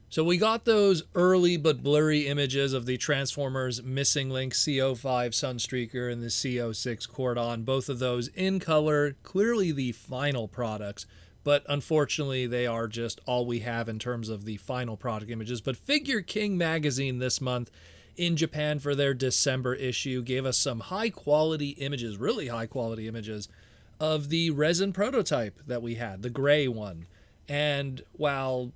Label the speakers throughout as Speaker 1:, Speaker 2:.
Speaker 1: So we got those early but blurry images of the Transformers Missing Link CO5 Sunstreaker and the CO6 Cordon, both of those in color, clearly the final products, but unfortunately they are just all we have in terms of the final product images. But Figure King magazine this month in Japan for their December issue gave us some high quality images, really high quality images, of the resin prototype that we had, the gray one. And while,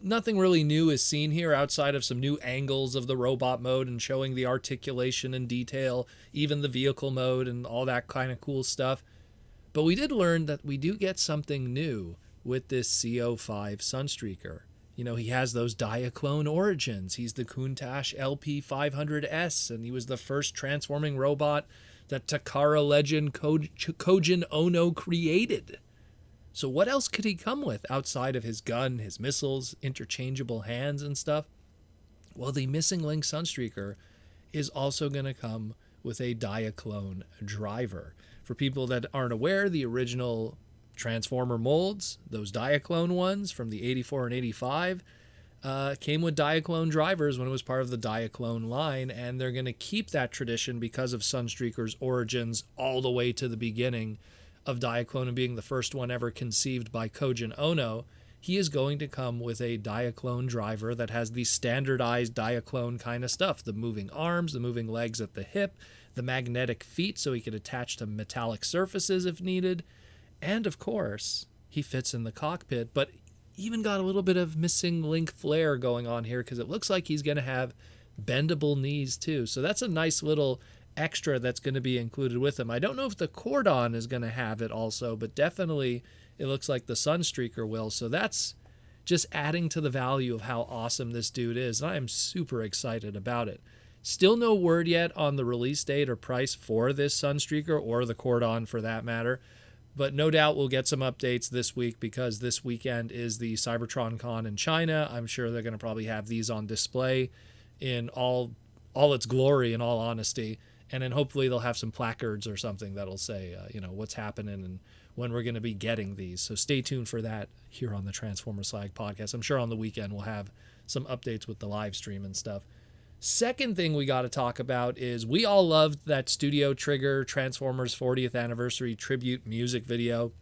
Speaker 1: nothing really new is seen here outside of some new angles of the robot mode and showing the articulation in detail, even the vehicle mode and all that kind of cool stuff. But we did learn that we do get something new with this CO5 Sunstreaker. He has those Diaclone origins. He's the Countach LP500S, and he was the first transforming robot that Takara legend Kojin Ono created. So what else could he come with outside of his gun, his missiles, interchangeable hands and stuff? Well, the Missing Link Sunstreaker is also going to come with a Diaclone driver. For people that aren't aware, the original Transformer molds, those Diaclone ones from the 84 and 85, came with Diaclone drivers when it was part of the Diaclone line, and they're going to keep that tradition because of Sunstreaker's origins all the way to the beginning of Diaclone and being the first one ever conceived by Kojin Ono. He is going to come with a Diaclone driver that has the standardized Diaclone kind of stuff, the moving arms, the moving legs at the hip, the magnetic feet so he could attach to metallic surfaces if needed, and of course he fits in the cockpit, but even got a little bit of Missing Link flair going on here because it looks like he's going to have bendable knees too. So that's a nice little extra that's going to be included with him. I don't know if the Cordon is going to have it also, but definitely it looks like the Sunstreaker will. So that's just adding to the value of how awesome this dude is. And I am super excited about it. Still no word yet on the release date or price for this Sunstreaker or the Cordon for that matter. But no doubt we'll get some updates this week because this weekend is the Cybertron Con in China. I'm sure they're going to probably have these on display in all its glory, in all honesty. And then hopefully they'll have some placards or something that'll say, what's happening and when we're going to be getting these. So stay tuned for that here on the Transformer Slag podcast. I'm sure on the weekend we'll have some updates with the live stream and stuff. Second thing we got to talk about is we all loved that Studio Trigger Transformers 40th Anniversary Tribute music video.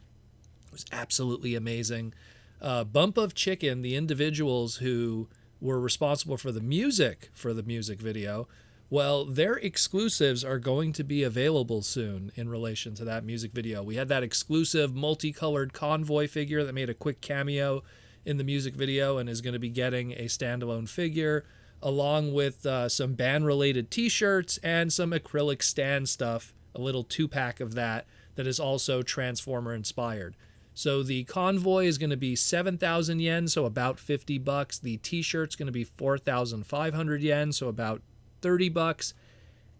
Speaker 1: It was absolutely amazing. Bump of Chicken, the individuals who were responsible for the music video, well, their exclusives are going to be available soon in relation to that music video. We had that exclusive multicolored Convoy figure that made a quick cameo in the music video and is going to be getting a standalone figure, along with some band-related t-shirts and some acrylic stand stuff, a little 2-pack of that is also Transformer-inspired. So the Convoy is going to be 7,000 yen, so about $50. The t-shirt's going to be 4,500 yen, so about $30,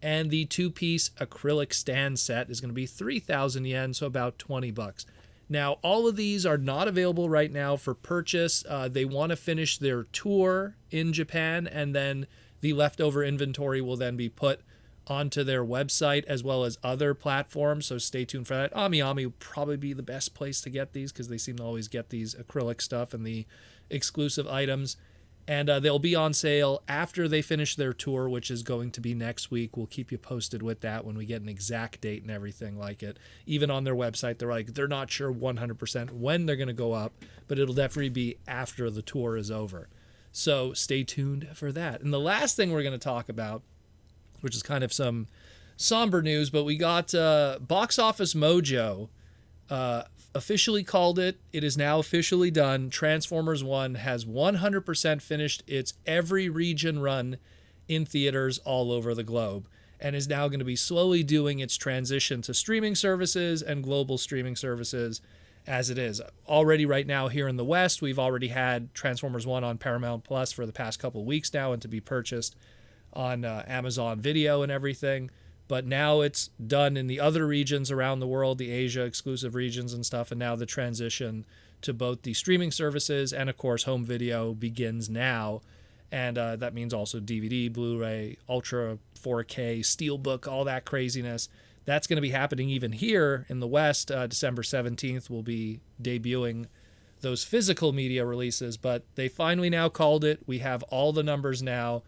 Speaker 1: and the 2-piece acrylic stand set is going to be 3,000 yen, so about $20. Now, all of these are not available right now for purchase. They want to finish their tour in Japan, and then the leftover inventory will then be put onto their website as well as other platforms, so stay tuned for that. AmiAmi will probably be the best place to get these because they seem to always get these acrylic stuff and the exclusive items. And they'll be on sale after they finish their tour, which is going to be next week. We'll keep you posted with that when we get an exact date and everything like it. Even on their website, they're not sure 100% when they're going to go up, but it'll definitely be after the tour is over. So stay tuned for that. And the last thing we're going to talk about, which is kind of some somber news, but we got Box Office Mojo officially called it. It is now officially done. Transformers 1 has 100% finished its every region run in theaters all over the globe and is now going to be slowly doing its transition to streaming services and global streaming services as it is. Already right now here in the West, we've already had Transformers 1 on Paramount Plus for the past couple weeks now and to be purchased on Amazon Video and everything. But now it's done in the other regions around the world, the Asia exclusive regions and stuff. And now the transition to both the streaming services and, of course, home video begins now. And that means also DVD, Blu-ray, Ultra 4K, Steelbook, all that craziness. That's going to be happening even here in the West. December 17th, we'll be debuting those physical media releases, but they finally now called it. We have all the numbers now,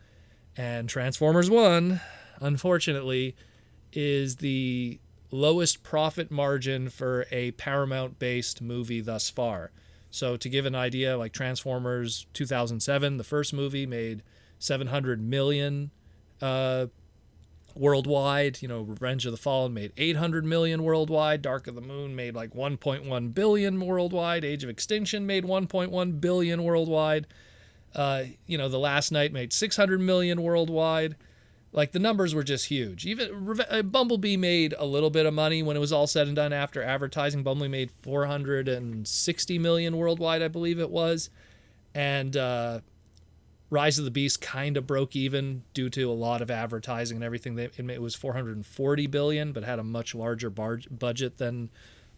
Speaker 1: and Transformers 1, unfortunately, is the lowest profit margin for a Paramount-based movie thus far. So to give an idea, like Transformers 2007, the first movie made $700 million worldwide. Revenge of the Fallen made $800 million worldwide. Dark of the Moon made like $1.1 billion worldwide. Age of Extinction made $1.1 billion worldwide. The Last Night made $600 million worldwide. Like, the numbers were just huge. Even Bumblebee made a little bit of money when it was all said and done after advertising. Bumblebee made $460 million worldwide, I believe it was. And Rise of the Beast kind of broke even due to a lot of advertising and everything. It was $440 billion, but had a much larger budget than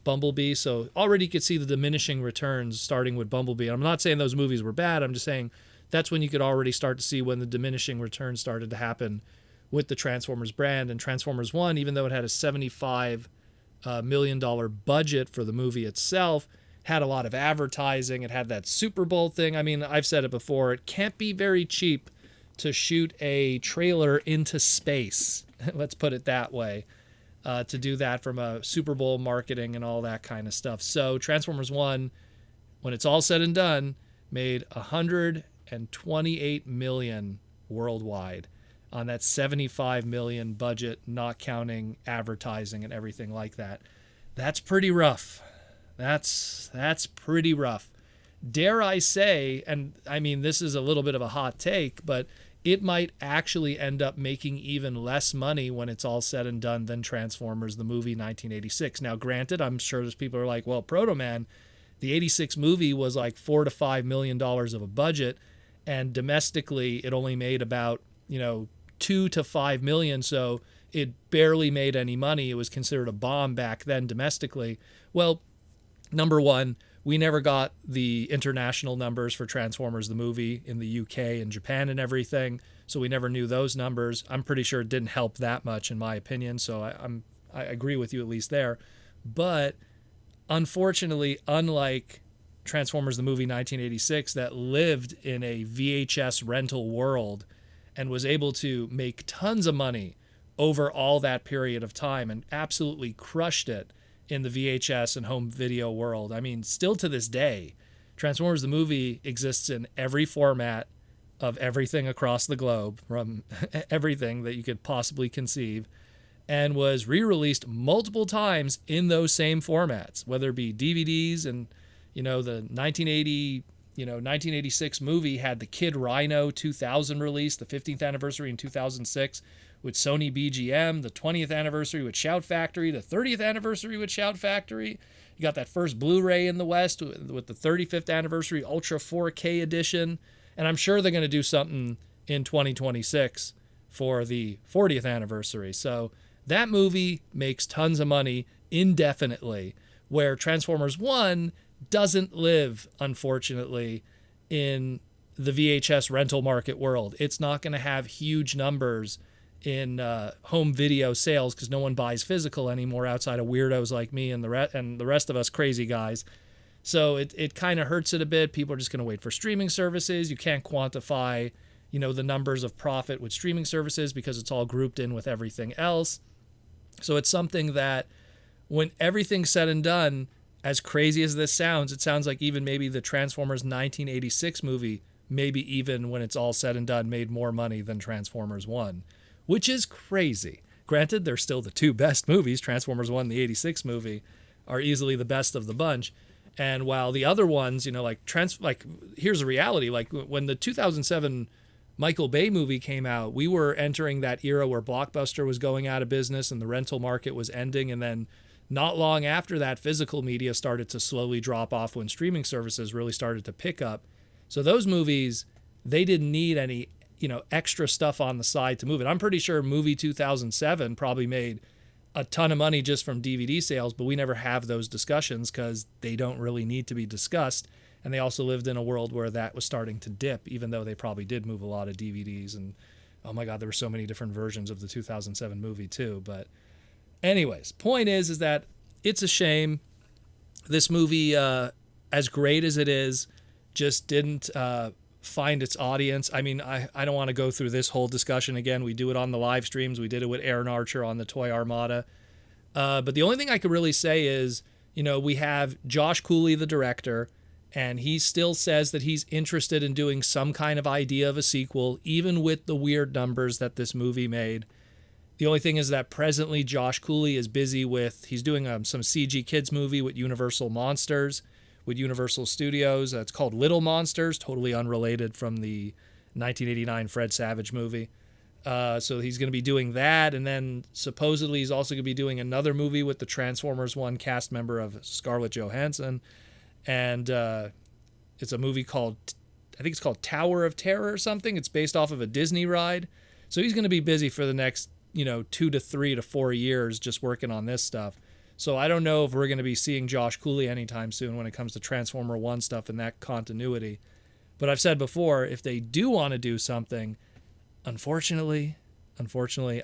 Speaker 1: Bumblebee. So already you could see the diminishing returns starting with Bumblebee. I'm not saying those movies were bad. I'm just saying that's when you could already start to see when the diminishing returns started to happen with the Transformers brand. And Transformers 1, even though it had a $75 million budget for the movie itself, had a lot of advertising. It had that Super Bowl thing. I mean, I've said it before. It can't be very cheap to shoot a trailer into space. Let's put it that way. To do that from a Super Bowl marketing and all that kind of stuff. So Transformers 1, when it's all said and done, made $128 million worldwide on that $75 million budget, not counting advertising and everything like that. That's pretty rough. That's pretty rough. Dare I say, and I mean, this is a little bit of a hot take, but it might actually end up making even less money when it's all said and done than Transformers, the movie 1986. Now, granted, I'm sure there's people who are like, well, Proto Man, the 86 movie was like $4 to $5 million of a budget, and domestically it only made about, 2 to 5 million, so it barely made any money. It was considered a bomb back then domestically. Well, number one, we never got the international numbers for Transformers the movie in the UK and Japan and everything, so we never knew those numbers. I'm pretty sure it didn't help that much in my opinion, so I agree with you at least there. But unfortunately, unlike Transformers the movie 1986 that lived in a VHS rental world and was able to make tons of money over all that period of time and absolutely crushed it in the VHS and home video world. I mean, still to this day, Transformers the movie exists in every format of everything across the globe, from everything that you could possibly conceive, and was re-released multiple times in those same formats, whether it be DVDs and, the 1986 movie had the Kid Rhino 2000 release, the 15th anniversary in 2006 with Sony BGM, the 20th anniversary with Shout Factory, the 30th anniversary with Shout Factory. You got that first Blu-ray in the West with the 35th anniversary Ultra 4K edition. And I'm sure they're going to do something in 2026 for the 40th anniversary. So that movie makes tons of money indefinitely, where Transformers 1 doesn't live, unfortunately, in the VHS rental market world. It's not going to have huge numbers in home video sales because no one buys physical anymore outside of weirdos like me and the rest of us crazy guys. So it kind of hurts it a bit. People are just going to wait for streaming services. You can't quantify, the numbers of profit with streaming services because it's all grouped in with everything else. So it's something that when everything's said and done, as crazy as this sounds, it sounds like even maybe the Transformers 1986 movie, maybe even when it's all said and done, made more money than Transformers 1, which is crazy. Granted, they're still the two best movies. Transformers 1 and the 86 movie are easily the best of the bunch. And while the other ones, here's the reality. Like when the 2007 Michael Bay movie came out, we were entering that era where Blockbuster was going out of business and the rental market was ending. And then not long after that, physical media started to slowly drop off when streaming services really started to pick up. So those movies, they didn't need any, extra stuff on the side to move it. I'm pretty sure movie 2007 probably made a ton of money just from DVD sales, but we never have those discussions because they don't really need to be discussed. And they also lived in a world where that was starting to dip, even though they probably did move a lot of DVDs. And oh my God, there were so many different versions of the 2007 movie too. But anyways, point is that it's a shame. This movie, as great as it is, just didn't find its audience. I mean, I don't want to go through this whole discussion again. We do it on the live streams. We did it with Aaron Archer on the Toy Armada. But the only thing I could really say is, we have Josh Cooley, the director, and he still says that he's interested in doing some kind of idea of a sequel, even with the weird numbers that this movie made. The only thing is that presently Josh Cooley is busy he's doing some CG Kids movie with Universal Monsters, with Universal Studios. It's called Little Monsters, totally unrelated from the 1989 Fred Savage movie. So he's going to be doing that, and then supposedly he's also going to be doing another movie with the Transformers 1 cast member of Scarlett Johansson, and it's a movie called, I think it's called Tower of Terror or something. It's based off of a Disney ride. So he's going to be busy for the next 2 to 3 to 4 years just working on this stuff. So I don't know if we're going to be seeing Josh Cooley anytime soon when it comes to Transformer 1 stuff and that continuity. But I've said before, if they do want to do something, unfortunately,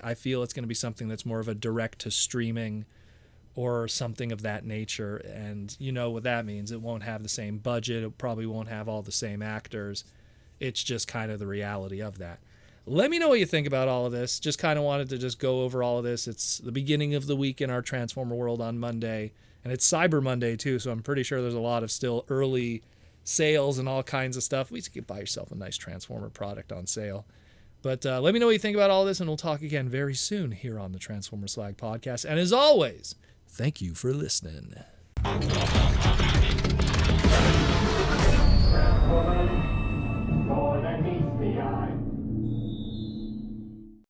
Speaker 1: I feel it's going to be something that's more of a direct-to-streaming or something of that nature. And you know what that means. It won't have the same budget. It probably won't have all the same actors. It's just kind of the reality of that. Let me know what you think about all of this. Just kind of wanted to just go over all of this. It's the beginning of the week in our Transformer world on Monday, and it's Cyber Monday too, so I'm pretty sure there's a lot of still early sales and all kinds of stuff. You can buy yourself a nice Transformer product on sale. But let me know what you think about all this, and we'll talk again very soon here on the Transformer Slag podcast. And as always, thank you for listening.